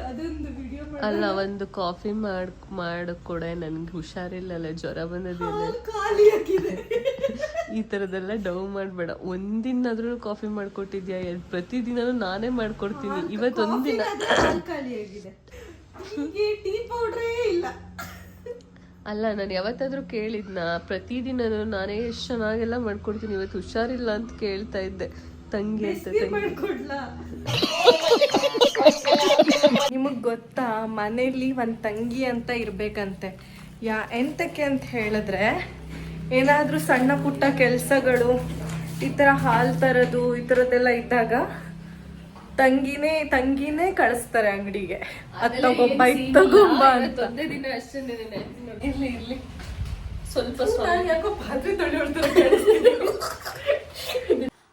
ಅದೊಂದು ವಿಡಿಯೋ ಅಲ್ಲ ಒಂದು ಕಾಫಿ ಮಾಡಿಕೊಡೆ, ನನ್ಗೆ ಹುಷಾರಿಲ್ಲಲ್ಲ, ಜ್ವರ ಬಂದದಿಲ್ಲ, ಈ ತರದೆಲ್ಲ ಡವ್ ಮಾಡ್ಬೇಡ. ಒಂದಿನಾದ್ರೂ ಕಾಫಿ ಮಾಡ್ಕೊಟ್ಟಿದ್ಯಾ? ಪ್ರತಿದಿನನೂ ನಾನೇ ಮಾಡ್ಕೊಡ್ತೀನಿ. ಇವತ್ತೊಂದಿನ ಖಾಲಿಯಾಗಿದೆ, ಟೀ ಪೌಡ್ರೇ ಇಲ್ಲ. ಅಲ್ಲ, ನಾನು ಯಾವತ್ತಾದ್ರೂ ಕೇಳಿದ್ನ? ಪ್ರತಿದಿನನೂ ನಾನೇ ಎಷ್ಟು ಚೆನ್ನಾಗೆಲ್ಲ ಮಾಡ್ಕೊಡ್ತೀನಿ. ಇವತ್ತು ಹುಷಾರಿಲ್ಲ ಅಂತ ಕೇಳ್ತಾ ಇದ್ದೆ ತಂಗಿ ಅಂತ. ನಿಮಗ್ ಗೊತ್ತಾ, ಮನೇಲಿ ಒಂದ್ ತಂಗಿ ಅಂತ ಇರ್ಬೇಕಂತೆ. ಎಂತಕ್ಕೆ ಅಂತ ಹೇಳಿದ್ರೆ, ಏನಾದ್ರೂ ಸಣ್ಣ ಪುಟ್ಟ ಕೆಲ್ಸಗಳು, ಈ ತರ ಹಾಲ್ ತರದು ಈ ತರದೆಲ್ಲ ಇದ್ದಾಗ ತಂಗಿನೇ ಕಳಿಸ್ತಾರೆ ಅಂಗಡಿಗೆ. ಅದ್ ತಗೊಂಬ ಇದ್ ತಗೊಂಬ ಅಂತ. ಇರ್ಲಿ ಸ್ವಲ್ಪ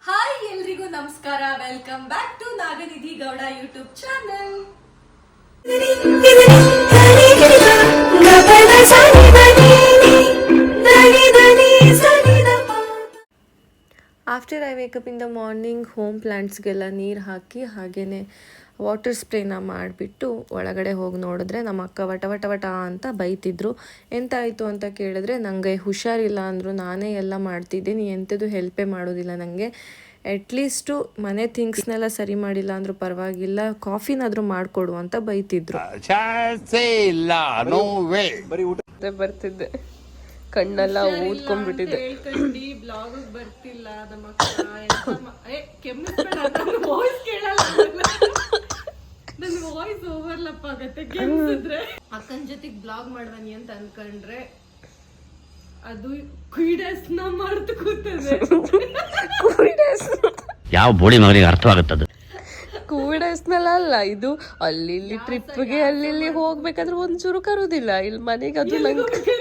ಹಾಯ್, ಎಲ್ರಿಗೂ ನಮಸ್ಕಾರ. Welcome back to Naganidhi Gowda YouTube channel. After I wake up in the morning home ಪ್ಲ್ಯಾಂಟ್ಸ್ಗೆಲ್ಲ ನೀರು ಹಾಕಿ ಹಾಗೇ ವಾಟರ್ ಸ್ಪ್ರೇನ ಮಾಡಿಬಿಟ್ಟು ಒಳಗಡೆ ಹೋಗಿ ನೋಡಿದ್ರೆ ನಮ್ಮ ಅಕ್ಕ ವಟ ಅಂತ ಬೈತಿದ್ರು. ಎಂತಾಯಿತು ಅಂತ ಕೇಳಿದ್ರೆ, ನನಗೆ ಹುಷಾರಿಲ್ಲ ಅಂದರು. ನಾನೇ ಎಲ್ಲ ಮಾಡ್ತಿದ್ದೆ, ಎಂಥದ್ದು ಹೆಲ್ಪೇ ಮಾಡೋದಿಲ್ಲ ನನಗೆ. ಅಟ್ಲೀಸ್ಟು ಮನೆ ಥಿಂಗ್ಸ್ನೆಲ್ಲ ಸರಿ ಮಾಡಿಲ್ಲ ಅಂದರೂ ಪರವಾಗಿಲ್ಲ, ಕಾಫಿನಾದರೂ ಮಾಡಿಕೊಡು ಅಂತ ಬೈತಿದ್ರು. ಬರ್ತಿದ್ದೆ, ಕಣ್ಣೆಲ್ಲ ಊದ್ಕೊಂಡ್ಬಿಟ್ಟಿದೆ. ಬ್ಲಾಗ್ ಬರ್ತಿಲ್ಲ ನಮ್ಮ ನನ್ ವಾಯ್ಸ್ ಓವರ್ಲಪ್ ಆಗತ್ತೆ ಕೆಮ್ಸಿದ್ರೆ. ಅಕ್ಕನ ಜೊತೆಗೆ ಬ್ಲಾಗ್ ಮಾಡ್ಬನ್ನಿ ಅಂತ ಅನ್ಕೊಂಡ್ರೆ ಅದು ಕ್ವೀಡಸ್ನ ಮಾಡ್ತು ಕೂತದೆ. ಯಾವ ಬೋಳಿ ಮಗನಿಗೆ ಅರ್ಥವಾಗುತ್ತದೆ? ಕೂಡಸ್ನಲ್ಲ ಅಲ್ಲ, ಇದು ಅಲ್ಲಿ ಟ್ರಿಪ್ಗೆ ಅಲ್ಲಿ ಹೋಗ್ಬೇಕಾದ್ರೆ ಒಂಚೂರು ಕರುದಿಲ್ಲ. ಇಲ್ಲಿ ಮನೆಗೆ ಅದು ನಂಗೆ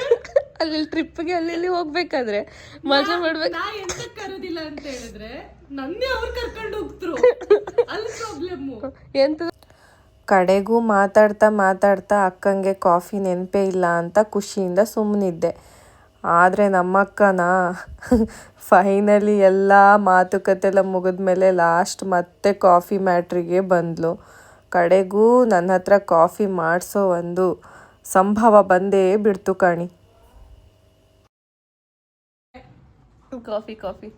ಅಲ್ಲಿ ಟ್ರಿಪ್ಗೆ ಅಲ್ಲಿ ಹೋಗ್ಬೇಕಾದ್ರೆ ಮಜಾ ಮಾಡ್ಬೇಕು. ನಾ ಎಂತ ಕರುದಿಲ್ಲ ಅಂತ ಹೇಳಿದ್ರೆ ನನ್ನೇ ಅವ್ರು ಕರ್ಕೊಂಡು ಹೋಗ್ತರು, ಅಲ್ಲಿ ಪ್ರಾಬ್ಲಮ್. ಎಂತ ಕಡೆಗೂ ಮಾತಾಡ್ತಾ ಅಕ್ಕಂಗೆ ಕಾಫಿ ನೆನಪೇ ಇಲ್ಲ ಅಂತ ಖುಷಿಯಿಂದ ಸುಮ್ಮನಿದ್ದೆ. ಆದರೆ ನಮ್ಮಕ್ಕನ ಫೈನಲಿ ಎಲ್ಲ ಮಾತುಕತೆಲ್ಲ ಮುಗಿದ್ಮೇಲೆ ಲಾಸ್ಟ್ ಮತ್ತೆ ಕಾಫಿ ಮ್ಯಾಟ್ರಿಗೆ ಬಂದಳು. ಕಡೆಗೂ ನನ್ನ ಹತ್ರ ಕಾಫಿ ಮಾಡಿಸೋ ಒಂದು ಸಂಭವ ಬಂದೇ ಬಿಡ್ತು ಕಾಣಿ. ಕಾಫಿ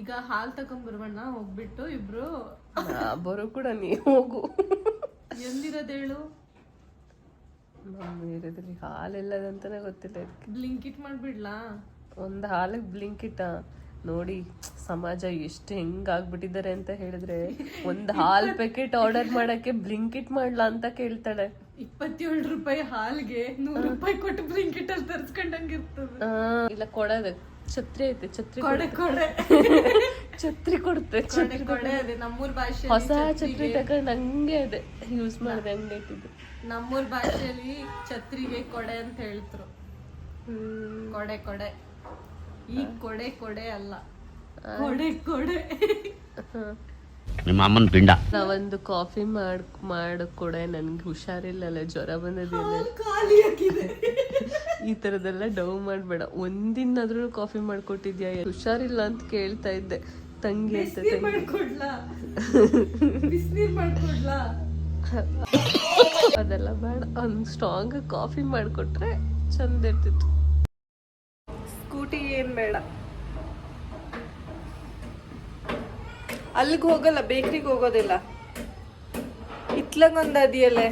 ಈಗ ಹಾಲ್ ತಕೊಂಡ್ಬರ್ವಣ್ಣ, ಹೋಗ್ಬಿಟ್ಟು ಇಬ್ರು ಬರೋ ಕೂಡ ನೀ ಹೋಗು. ಎಲ್ಲಿರೋದೇಳು? ನಮ್ಮ ಹಾಲೆಲ್ಲದಂತಾನೆ ಗೊತ್ತಿಲ್ಲ. ಬ್ಲಿಂಕಿಟ್ ಮಾಡ್ಬಿಡ್ಲಾ? ಒಂದು ಹಾಲಿಗೆ ಬ್ಲಿಂಕಿಟ ನೋಡಿ, ಸಮಾಜ ಎಷ್ಟು ಹೆಂಗಾಗ್ಬಿಟ್ಟಿದ್ದಾರೆ ಅಂತ ಹೇಳಿದ್ರೆ, ಒಂದು ಹಾಲ್ ಪ್ಯಾಕೆಟ್ ಆರ್ಡರ್ ಮಾಡಕ್ಕೆ ಬ್ಲಿಂಕಿಟ್ ಮಾಡ್ಲಾ ಅಂತ ಕೇಳ್ತಾಳೆ. 27 ರೂಪಾಯಿ ಹಾಲ್ಗೆ 100 ರೂಪಾಯಿ ಕೊಟ್ಟು ಬ್ಲಿಂಕಿಟ್ ಅಲ್ಲಿ ತರ್ಸ್ಕೊಂಡಂಗಿರ್ತದೆ. ಇಲ್ಲ ಕೊಡೋದು ಛತ್ರಿ ಐತೆ, ಛತ್ರಿ ಕೊಡುತ್ತೆ. ಅದೇ ನಮ್ಮೂರ್ ಭಾಷೆ ಹೊಸ ಛತ್ರಿ ತಗೊಂಡು ಹಂಗೆ ಅದೇ ಯೂಸ್ ಮಾಡಿದೆ, ಹಂಗೆ ಇಟ್ಟಿದ್ದು. ನಮ್ಮೂರ್ ಭಾಷೆಯಲ್ಲಿ ಛತ್ರಿಗೆ ಕೊಡೆ ಅಂತ ಹೇಳ್ತರು. ಕೊಡೆ ಈ ಕೊಡೆ ಅಲ್ಲ, ಕೊಡೆ. ನಿಮ್ಮ ಅಮ್ಮನ ಪಿಂಡ. ನಾವೊಂದು ಕಾಫಿ ಮಾಡಿಕೊಡೆ, ನನ್ಗೆ ಹುಷಾರಿಲ್ಲಲ್ಲ, ಜ್ವರ ಬಂದದಿಲ್ಲ, ಖಾಲಿಯಾಗಿದೆ. ಈ ತರದೆಲ್ಲ ಡವ್ ಮಾಡ್ಬೇಡ. ಒಂದಿನಾದ್ರೂ ಕಾಫಿ ಮಾಡ್ಕೊಟ್ಟಿದ್ಯಾ? ಹುಷಾರಿಲ್ಲ ಅಂತ ಕೇಳ್ತಾ ಇದ್ದೆ ತಂಗಿ ಅಂತ. ಅದೆಲ್ಲ ಬೇಡ, ಒಂದು ಸ್ಟ್ರಾಂಗ್ ಕಾಫಿ ಮಾಡಿಕೊಟ್ರೆ ಚಂದ ಇರ್ತಿತ್ತು. ಸ್ಕೂಟಿ ಏನ್ ಬೇಡ, ಅಲ್ಲಿಗೆ ಹೋಗಲ್ಲ, ಬೇಕ್ರಿಗೆ ಹೋಗೋದಿಲ್ಲ. ಇತ್ಲಗೊಂದು ಅದಿಯಲ್ಲೇ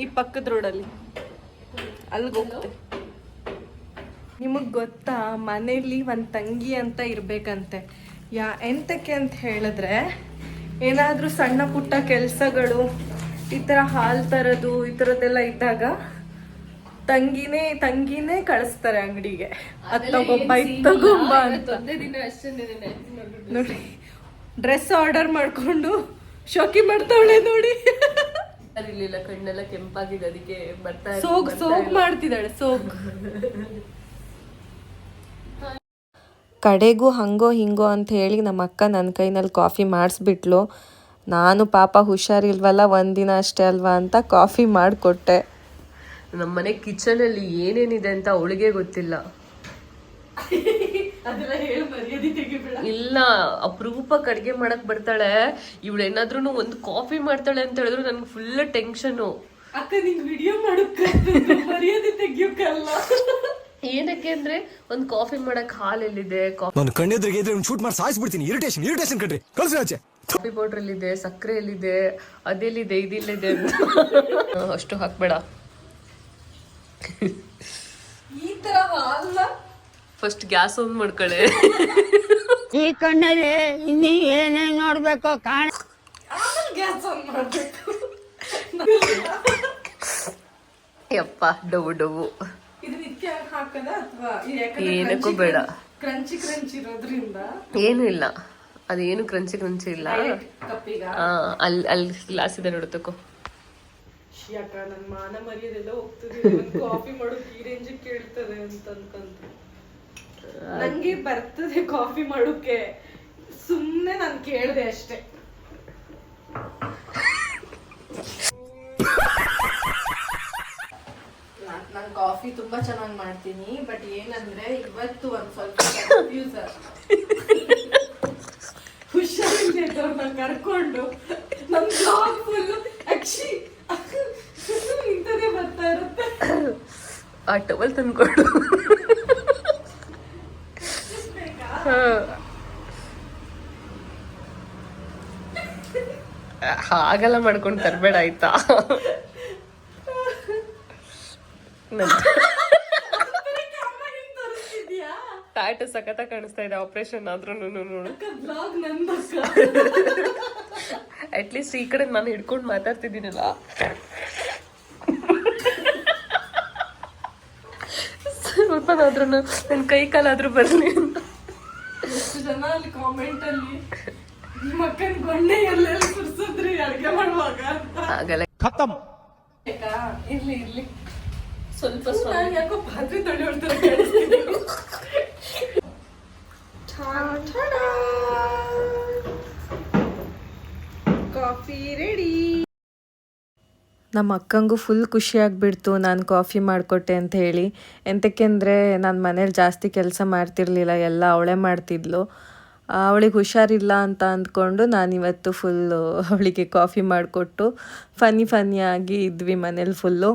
ಈ ಪಕ್ಕದ ರೋಡಲ್ಲಿ, ಅಲ್ಲಿಗೆ ಹೋಗುತ್ತೆ. ನಿಮಗ್ ಗೊತ್ತಾ, ಮನೇಲಿ ಒಂದ್ ತಂಗಿ ಅಂತ ಇರ್ಬೇಕಂತೆ. ಎಂತಕ್ಕೆ ಅಂತ ಹೇಳಿದ್ರೆ, ಏನಾದ್ರೂ ಸಣ್ಣ ಪುಟ್ಟ ಕೆಲ್ಸಗಳು, ಈ ತರ ಹಾಲ್ ತರದು ಈ ತರದೆಲ್ಲ ಇದ್ದಾಗ ತಂಗಿನೇ ಕಳಿಸ್ತಾರೆ ಅಂಗಡಿಗೆ. ಅದ್ ತಗೊಂಬ ಇದ್ ತಗೊಂಬ ಅಂತ. ನೋಡಿ, ಡ್ರೆಸ್ ಆರ್ಡರ್ ಮಾಡ್ಕೊಂಡು ಶೋಕಿ ಮಾಡ್ತಾವಳೆ ನೋಡಿ. ಇರ್ಲಿಲ್ಲ, ಕಣ್ಣೆಲ್ಲ ಕೆಂಪಾಗಿದೆ, ಅದಕ್ಕೆ ಬರ್ತಾ ಸೋಗ್ ಮಾಡ್ತಿದ್ದಾಳೆ, ಸೋಗ್. ಕಡೆಗೂ ಹಂಗೋ ಹಿಂಗೋ ಅಂತ ಹೇಳಿ ನಮ್ಮ ಅಕ್ಕ ನನ್ನ ಕೈನಲ್ಲಿ ಕಾಫಿ ಮಾಡಿಸ್ಬಿಟ್ಲು. ನಾನು ಪಾಪ ಹುಷಾರಿಲ್ವಲ್ಲ, ಒಂದಿನ ಅಷ್ಟೇ ಅಲ್ವಾ ಅಂತ ಕಾಫಿ ಮಾಡಿಕೊಟ್ಟೆ. ನಮ್ಮನೆ ಕಿಚನಲ್ಲಿ ಏನೇನಿದೆ ಅಂತ ಅವಳಿಗೆ ಗೊತ್ತಿಲ್ಲ. ಇಲ್ಲ, ಅಪರೂಪಕ್ಕೆ ಅಡ್ಗೆ ಮಾಡಕ್ ಬರ್ತಾಳೆ ಇವಳು. ಏನಾದ್ರೂ ಒಂದು ಕಾಫಿ ಮಾಡ್ತಾಳೆ ಅಂತ ಹೇಳಿದ್ರು ನನ್ಗೆ ಫುಲ್ ಟೆನ್ಷನು. ಅಕ್ಕ ನಿಂಗೆ ವಿಡಿಯೋ ಮಾಡಕ್ ಮರ್ಯಾದೆ ತೆಗಿಯೋಕಲ್ಲ. ಏನಕ್ಕೆ ಅಂದ್ರೆ ಒಂದ್ ಕಾಫಿ ಮಾಡಕ್ ಹಾಲೆಲ್ಲಿದೆ, ನಾನು ಕಣ್ಣೆದ್ರಿಗೆ ಇದ್ರೆ ಶೂಟ್ ಮಾಡಿ ಸಾಯಿಸ್ಬಿಡ್ತೀನಿ. ಇರಿಟೇಷನ್ ಕಣ್ರಿ, ಕಳ್ಸಿ ಆಚೆ. ಕಾಫಿ ಪೌಡರ್ ಎಲ್ಲಿದೆ, ಸಕ್ಕರೆ ಎಲ್ಲಿದೆ, ಅದೆಲ್ಲಿದೆ, ಇದಿಲ್ಲಿದೆ ಅಂತ ಅಷ್ಟು ಹಾಕ್ಬೇಡ. ಈ ತರ ಅಲ್ಲ. ಫಸ್ಟ್ ಗ್ಯಾಸ್ ಆನ್ ಮಾಡ್ಕೊಳ್ಳೆ. ಈ ಕಣ್ಣಲ್ಲಿ ಇನ್ನೀ ಏನೇನ್ ನೋಡ್ಬೇಕು ಕಾಣ. ಆಮೇಲೆ ಗ್ಯಾಸ್ ಆನ್ ಮಾಡ್ಬೇಕು. ಯಪ್ಪ, ಡವು ಇದು ನಿತ್ಯ ಹಾಕದ ಅಥವಾ ಏನಕ್ಕೂ ಬೇಡ. ಕ್ರಂಚಿ ಇರೋದ್ರಿಂದ ಏನು ಇಲ್ಲ, ಅದೇನು ಕ್ರಂಚಿ ಇಲ್ಲ. ಕಪ್ಪಿಗ ಅಲ್ಲಿ ಗ್ಲಾಸ್ ಇದೆ ನೋಡು, ತಕೋ. ಯಾಕ ನನ್ ಮಾನ ಮರ್ಯಾದೆಲ್ಲ ಹೋಗ್ತದೆ. ಕಾಫಿ ಮಾಡೋಕ್ ಈ ರೇಂಜ್ ಕೇಳ್ತದೆ ಅಂತ ಅನ್ಕೊಂತ ನಂಗೆ ಬರ್ತದೆ ಕಾಫಿ ಮಾಡೋಕೆ. ಸುಮ್ನೆ ನಾನ್ ಕೇಳ್ದೆ ಅಷ್ಟೇ. ನಾನ್ ಕಾಫಿ ತುಂಬಾ ಚೆನ್ನಾಗಿ ಮಾಡ್ತೀನಿ. ಬಟ್ ಏನಂದ್ರೆ ಇವತ್ತು ಒಂದ್ ಸ್ವಲ್ಪ ಕನ್ಫ್ಯೂಸ್. ಹುಷಾರಿಲ್ಲದವ್ರನ್ನ ಕರ್ಕೊಂಡು ನಮ್ ಬ್ಲಾಗ್ ಫುಲ್ ಅಕ್ಷಿ ಇಂಥದೇ ಬರ್ತಾ ಇರುತ್ತೆ. ಆ ಟವಲ್ ತಂದ್ಕೊಡು. ಹಾಗೆಲ್ಲ ಮಾಡ್ಕೊಂಡು ತರಬೇಡ ಆಯ್ತಾ. ಟ್ಯಾಟ್ ಸಖತ್ತ ಕಾಣಿಸ್ತಾ ಇದೆ, ಆಪರೇಷನ್ ಆದ್ರೂ ನೋಡು. ಬ್ಲಾಗ್ ನಂದಕ್ಕ. ಅಟ್ಲೀಸ್ಟ್ ಈ ಕಡೆ ನಾನು ಹಿಡ್ಕೊಂಡು ಮಾತಾಡ್ತಿದ್ದೀನಲ್ಲ, ಸ್ವಲ್ಪನಾದ್ರೂ ನನ್ನ ಕೈ ಕಾಲಾದ್ರೂ ಬರ್ಲಿ ಅಂತ. ಎಷ್ಟು ಜನ ಅಲ್ಲಿ ಕಾಮೆಂಟ್ ಅಲ್ಲಿ ಮಕ್ಕನ್ ಗೊಂಡೆ ಎಲ್ಲೆಲ್ಲಿ ಸುರ್ಸಿದ್ರಿ ಅಡ್ಗೆ ಮಾಡುವಾಗ ಅಂತ. ಆಗಲ್ಲ, ಖತಮ್. ಇರ್ಲಿ ಸ್ವಲ್ಪ ಯಾಕೋ ಪಾತ್ರೆ ತೊಳೆಯೋಳ್ತಾರೆ ಕೇಳಿಸ್ತಿದೆ. Coffee ready. ನಮ್ಮ ಅಕ್ಕಂಗೂ ಫುಲ್ ಖುಷಿಯಾಗಿಬಿಡ್ತು ನಾನು ಕಾಫಿ ಮಾಡಿಕೊಟ್ಟೆ ಅಂತ ಹೇಳಿ. ಎಂತಕ್ಕೆಂದರೆ ನಾನು ಮನೇಲಿ ಜಾಸ್ತಿ ಕೆಲಸ ಮಾಡ್ತಿರ್ಲಿಲ್ಲ, ಎಲ್ಲ ಅವಳೇ ಮಾಡ್ತಿದ್ಲು. ಅವಳಿಗೆ ಹುಷಾರಿಲ್ಲ ಅಂತ ಅಂದ್ಕೊಂಡು ನಾನಿವತ್ತು ಫುಲ್ಲು ಅವಳಿಗೆ ಕಾಫಿ ಮಾಡಿಕೊಟ್ಟು ಫನ್ನಿಯಾಗಿ ಇದ್ವಿ ಮನೇಲಿ ಫುಲ್ಲು.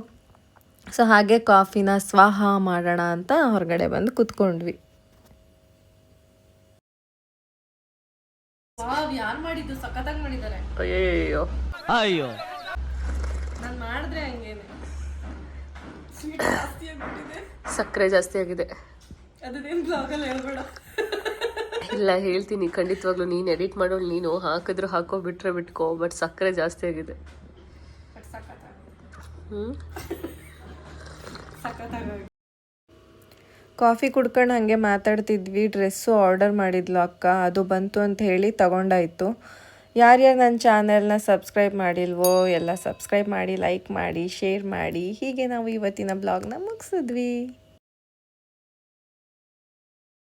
ಸೊ ಹಾಗೆ ಕಾಫಿನ ಸ್ವಾಹ ಮಾಡೋಣ ಅಂತ ಹೊರಗಡೆ ಬಂದು ಕೂತ್ಕೊಂಡ್ವಿ. ಯಾರು ಮಾಡಿದ್ದು? ಸಖತ್ತಾಗಿ ಮಾಡಿದ್ದಾರೆ. ಅಯ್ಯೋ ನಾನು ಮಾಡಿದ್ರೆ ಹಂಗೇನೆ. ಸ್ವೀಟ್ ಜಾಸ್ತಿ ಆಗ್ಬಿಟ್ಟಿದೆ, ಸಕ್ಕರೆ ಜಾಸ್ತಿ ಆಗಿದೆ. ಅದೇನು ಬ್ಲಾಗಲ್ಲಿ ಹೇಳ್ಬೇಡ. ಇಲ್ಲ, ಹೇಳ್ತೀನಿ ಖಂಡಿತವಾಗ್ಲೂ. ನೀನು ಎಡಿಟ್ ಮಾಡೋಳು, ನೀನು ಹಾಕಿದ್ರು ಹಾಕೋ, ಬಿಟ್ರೆ ಬಿಟ್ಕೋ. ಬಟ್ ಸಕ್ಕರೆ ಜಾಸ್ತಿ ಆಗಿದೆ. ಕಾಫಿ ಕುಡ್ಕೊಂಡು ಹಾಗೆ ಮಾತಾಡ್ತಿದ್ವಿ. ಡ್ರೆಸ್ಸು ಆರ್ಡರ್ ಮಾಡಿದ್ಲು ಅಕ್ಕ, ಅದು ಬಂತು ಅಂತ ಹೇಳಿ ತಗೊಂಡಾಯಿತು. ಯಾರ್ಯಾರು ನನ್ನ ಚಾನೆಲ್ನ ಸಬ್ಸ್ಕ್ರೈಬ್ ಮಾಡಿಲ್ವೋ ಎಲ್ಲ ಸಬ್ಸ್ಕ್ರೈಬ್ ಮಾಡಿ, ಲೈಕ್ ಮಾಡಿ, ಶೇರ್ ಮಾಡಿ. ಹೀಗೆ ನಾವು ಇವತ್ತಿನ ಬ್ಲಾಗ್ನ ಮುಗಿಸಿದ್ವಿ.